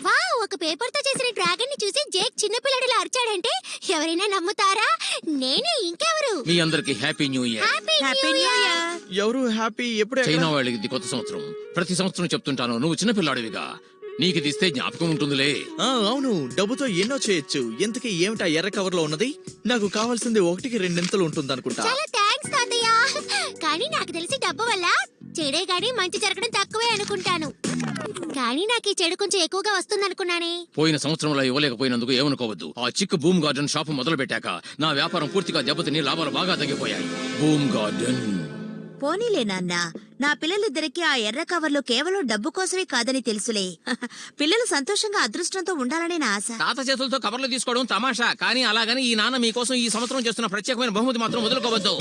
Wow, ఒక paper తో చేసిన డ్రాగన్ ని చూసి జేక్ చిన్నపిల్లడిలా అరిచాడంటే ఎవరైనా నమ్ముతారా? నేనే, ఇంకెవరు? మీ అందరికి happy new year. Happy new year. ఎవరు హ్యాపీ? ఎప్పుడే చైనా వాళ్ళకి ఇది కొత్త సంవత్సరం. ప్రతి సంవత్సరం చెప్తుంటాను, నువ్వు చిన్నపిల్లాడివిగా, నీకు ఇది ఇస్తే జ్ఞాపకం ఉంటుందిలే. అవును, డబ్బుతో ఎన్నో చేయొచ్చు. ఇంతకీ ఏమిటా ఎర్ర కవర్ లో ఉన్నది? నాకు కావాల్సింది 1కి 2 ఉంటుంది అనుకుంటా. చాలా థాంక్స్ తాతయ్య. కానీ నాకు తెలిసి డబ్బు వల్ల చెడే గాని మంచి జరగడం తక్కువే అనుకుంటాను. కానీ నాకు ఈ చెడు కొంచెం ఎక్కువగా వస్తుంది అనుకున్నానే. పోయిన సంవత్సరంలో ఇవ్వలేకపోయినందుకు ఏమనుకోవద్దు. ఆ చిక్కు బూమ్ గార్డెన్ షాప్ మొదలు పెట్టాక నా వ్యాపారం పూర్తిగా దెబ్బతిని లాభాలు బాగా తగ్గిపోయాయి. Boom garden. పోనీలే నాన్న, నా పిల్లలిద్దరికి ఆ ఎర్ర కవర్లో కేవలం డబ్బు కోసమే కాదని తెలుసులే. పిల్లలు సంతోషంగా అదృష్టంతో ఉండాలనే నా ఆశ. తాత చేతులతో కవర్లు తీసుకోవడం తమాషా, కానీ అలాగని ఈ నాన్న మీకోసం ఈ సంవత్సరం చేస్తున్న ప్రత్యేకమైన బహుమతి మాత్రం వదులుకోవద్దు.